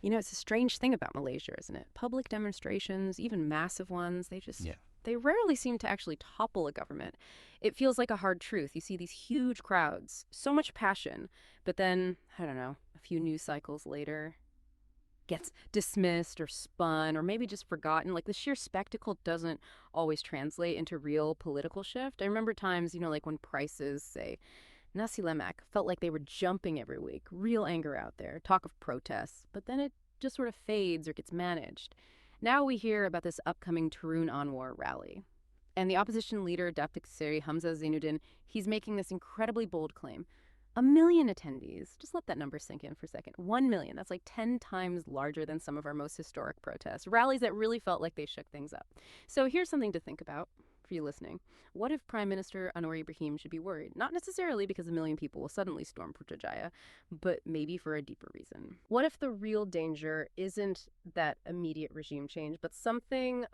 You know, it's a strange thing about Malaysia, isn't it? Public demonstrations, even massive ones, Yeah. they rarely seem to actually topple a government. It feels like a hard truth. You see these huge crowds, so much passion, but then, I don't know, a few news cycles later, gets dismissed or spun or maybe just forgotten. Like the sheer spectacle doesn't always translate into real political shift. I remember times, like when prices, say, Nasi Lemak, felt like they were jumping every week. Real anger out there, talk of protests, but then it just sort of fades or gets managed. Now we hear about this upcoming Turun Anwar rally. And the opposition leader, Datuk Seri Hamzah Zainuddin, he's making this incredibly bold claim. 1 million attendees. Just let that number sink in for a second. 1 million. That's like 10 times larger than some of our most historic protests. Rallies that really felt like they shook things up. So here's something to think about for you listening. What if Prime Minister Anwar Ibrahim should be worried? Not necessarily because 1 million people will suddenly storm Putrajaya, but maybe for a deeper reason. What if the real danger isn't that immediate regime change, but something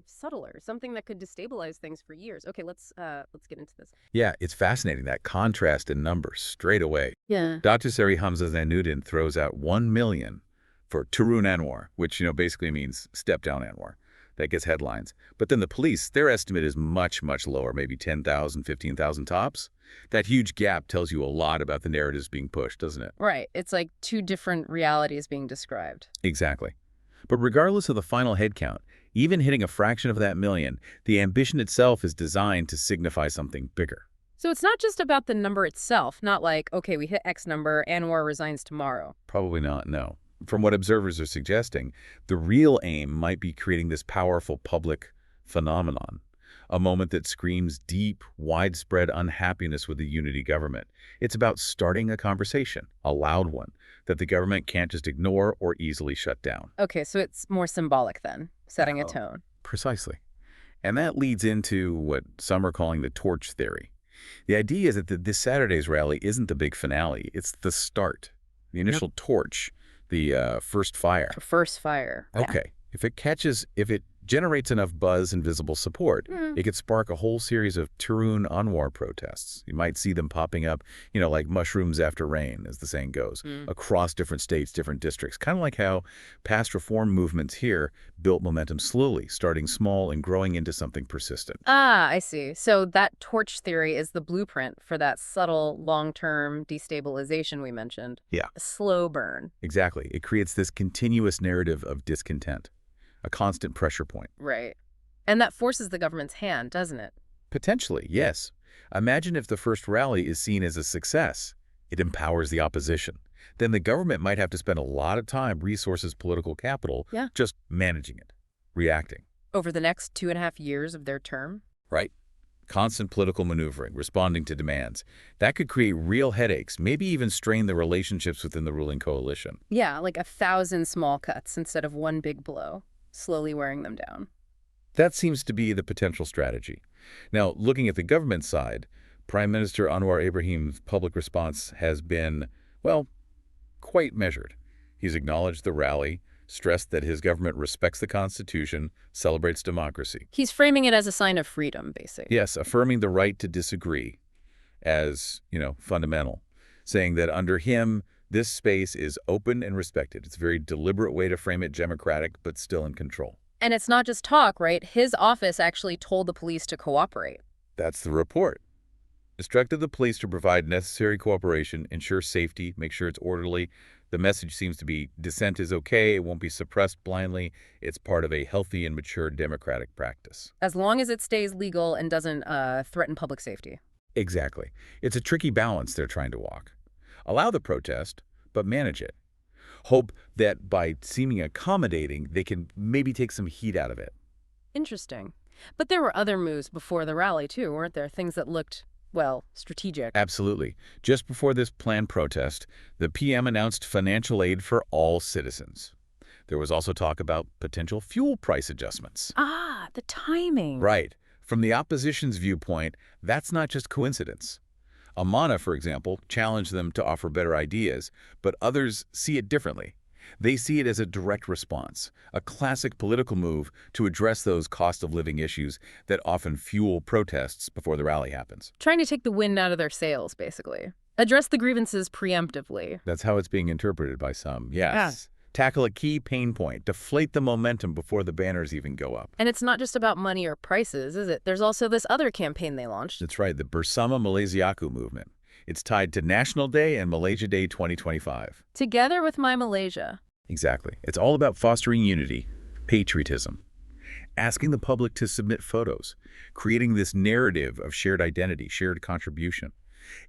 subtler, something that could destabilize things for years? Okay, let's get into this. Yeah, it's fascinating, that contrast in numbers straight away. Yeah. Dr. Seri Hamzah Zainuddin throws out 1 million for Turun Anwar, which, basically means step down Anwar. That gets headlines. But then the police, their estimate is much, much lower, maybe 10,000, 15,000 tops. That huge gap tells you a lot about the narratives being pushed, doesn't it? Right. It's like two different realities being described. Exactly. But regardless of the final headcount, even hitting a fraction of that million, the ambition itself is designed to signify something bigger. So it's not just about the number itself, not like, okay, we hit X number, Anwar resigns tomorrow. Probably not, no. From what observers are suggesting, the real aim might be creating this powerful public phenomenon, a moment that screams deep, widespread unhappiness with the unity government. It's about starting a conversation, a loud one, that the government can't just ignore or easily shut down. Okay, so it's more symbolic then, setting a Oh, tone. Precisely. And that leads into what some are calling the torch theory. The idea is that this Saturday's rally isn't the big finale, it's the start, the initial torch, the first fire. First fire. Yeah. Okay. If it generates enough buzz and visible support, it could spark a whole series of Turun Anwar protests. You might see them popping up, like mushrooms after rain, as the saying goes, across different states, different districts. Kind of like how past reform movements here built momentum slowly, starting small and growing into something persistent. Ah, I see. So that torch theory is the blueprint for that subtle, long-term destabilization we mentioned. Yeah. A slow burn. Exactly. It creates this continuous narrative of discontent, a constant pressure point. Right. And that forces the government's hand, doesn't it? Potentially, yes. Imagine if the first rally is seen as a success. It empowers the opposition. Then the government might have to spend a lot of time, resources, political capital, just managing it, reacting. Over the next 2.5 years of their term? Right? Constant political maneuvering, responding to demands. That could create real headaches, maybe even strain the relationships within the ruling coalition. Yeah, like 1,000 small cuts instead of one big blow, slowly wearing them down. That seems to be the potential strategy. Now, looking at the government side, Prime Minister Anwar Ibrahim's public response has been, well, quite measured. He's acknowledged the rally, stressed that his government respects the Constitution, celebrates democracy. He's framing it as a sign of freedom, basically. Yes, affirming the right to disagree as, fundamental, saying that under him, this space is open and respected. It's a very deliberate way to frame it, democratic, but still in control. And it's not just talk, right? His office actually told the police to cooperate. That's the report. Instructed the police to provide necessary cooperation, ensure safety, make sure it's orderly. The message seems to be dissent is okay, it won't be suppressed blindly. It's part of a healthy and mature democratic practice. As long as it stays legal and doesn't threaten public safety. Exactly. It's a tricky balance they're trying to walk. Allow the protest, but manage it. Hope that by seeming accommodating, they can maybe take some heat out of it. Interesting. But there were other moves before the rally, too, weren't there? Things that looked, well, strategic. Absolutely. Just before this planned protest, the PM announced financial aid for all citizens. There was also talk about potential fuel price adjustments. Ah, the timing. Right. From the opposition's viewpoint, that's not just coincidence. Amana, for example, challenged them to offer better ideas, but others see it differently. They see it as a direct response, a classic political move to address those cost of living issues that often fuel protests before the rally happens. Trying to take the wind out of their sails, basically. Address the grievances preemptively. That's how it's being interpreted by some, yes. Tackle a key pain point, deflate the momentum before the banners even go up. And it's not just about money or prices, is it? There's also this other campaign they launched. That's right, the Bersama Malaysiaku movement. It's tied to National Day and Malaysia Day 2025. Together with My Malaysia. Exactly. It's all about fostering unity, patriotism, asking the public to submit photos, creating this narrative of shared identity, shared contribution.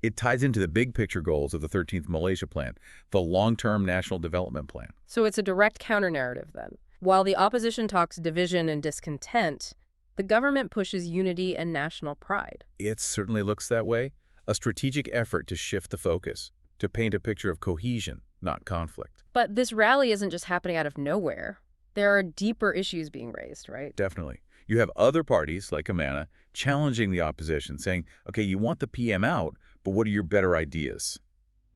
It ties into the big picture goals of the 13th Malaysia Plan, the long-term national development plan. So it's a direct counter-narrative then. While the opposition talks division and discontent, the government pushes unity and national pride. It certainly looks that way. A strategic effort to shift the focus, to paint a picture of cohesion, not conflict. But this rally isn't just happening out of nowhere. There are deeper issues being raised, right? Definitely. You have other parties, like Amana, challenging the opposition, saying, okay, you want the PM out, but what are your better ideas?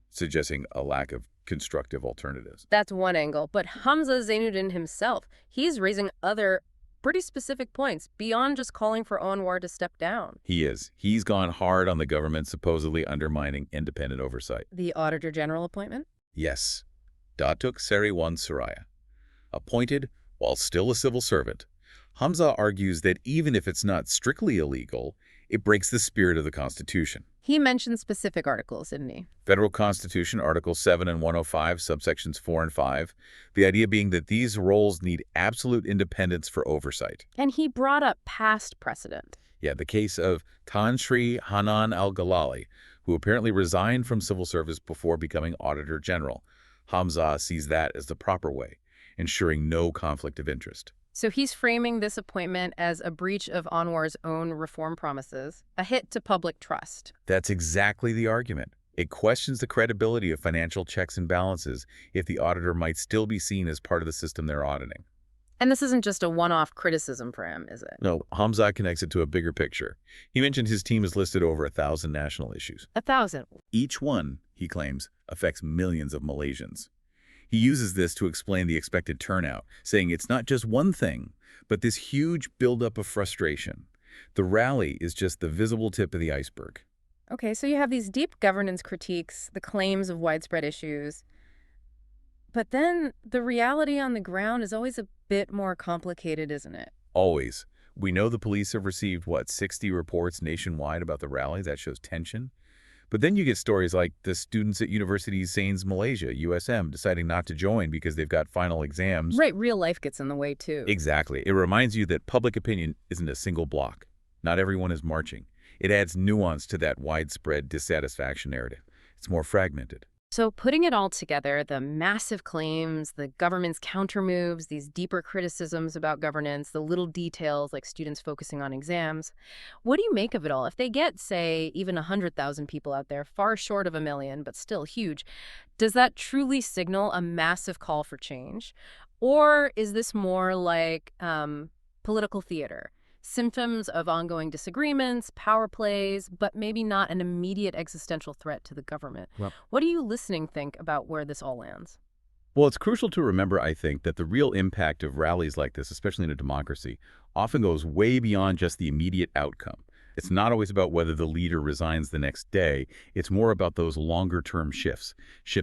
Suggesting a lack of constructive alternatives. That's one angle. But Hamzah Zainuddin himself, he's raising other pretty specific points beyond just calling for Anwar to step down. He is. He's gone hard on the government supposedly undermining independent oversight. The Auditor-General appointment? Yes. Datuk Seri Wan Suraya. Appointed while still a civil servant, Hamzah argues that even if it's not strictly illegal, it breaks the spirit of the Constitution. He mentioned specific articles, didn't he? Federal Constitution, Articles 7 and 105, subsections 4 and 5, the idea being that these roles need absolute independence for oversight. And he brought up past precedent. Yeah, the case of Tan Sri Hanan Al-Galali, who apparently resigned from civil service before becoming Auditor General. Hamzah sees that as the proper way, ensuring no conflict of interest. So he's framing this appointment as a breach of Anwar's own reform promises, a hit to public trust. That's exactly the argument. It questions the credibility of financial checks and balances if the auditor might still be seen as part of the system they're auditing. And this isn't just a one-off criticism for him, is it? No, Hamzah connects it to a bigger picture. He mentioned his team has listed over 1,000 national issues. 1,000. Each one, he claims, affects millions of Malaysians. He uses this to explain the expected turnout, saying it's not just one thing, but this huge buildup of frustration. The rally is just the visible tip of the iceberg. Okay, so you have these deep governance critiques, the claims of widespread issues. But then the reality on the ground is always a bit more complicated, isn't it? Always. We know the police have received, 60 reports nationwide about the rally. That shows tension. But then you get stories like the students at University Sains Malaysia, USM, deciding not to join because they've got final exams. Right, real life gets in the way too. Exactly. It reminds you that public opinion isn't a single block. Not everyone is marching. It adds nuance to that widespread dissatisfaction narrative. It's more fragmented. So putting it all together, the massive claims, the government's countermoves, these deeper criticisms about governance, the little details like students focusing on exams, what do you make of it all? If they get, say, even 100,000 people out there, far short of 1 million, but still huge, does that truly signal a massive call for change? Or is this more like political theater? Symptoms of ongoing disagreements, power plays, but maybe not an immediate existential threat to the government. Well, What do you listening think about where this all lands? Well, it's crucial to remember, I think, that the real impact of rallies like this, especially in a democracy, often goes way beyond just the immediate outcome. It's not always about whether the leader resigns the next day. It's more about those longer-term shifts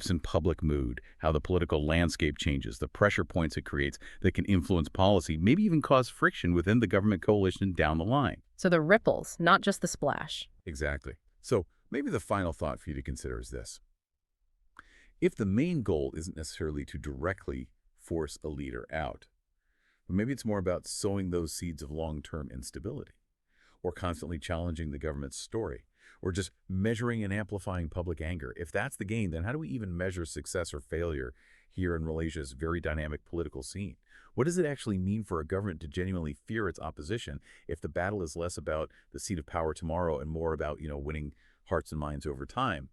in public mood, how the political landscape changes, the pressure points it creates that can influence policy, maybe even cause friction within the government coalition down the line. So the ripples, not just the splash. Exactly. So maybe the final thought for you to consider is this. If the main goal isn't necessarily to directly force a leader out, but maybe it's more about sowing those seeds of long-term instability, or constantly challenging the government's story, or just measuring and amplifying public anger. If that's the game, then how do we even measure success or failure here in Malaysia's very dynamic political scene? What does it actually mean for a government to genuinely fear its opposition if the battle is less about the seat of power tomorrow and more about, winning hearts and minds over time?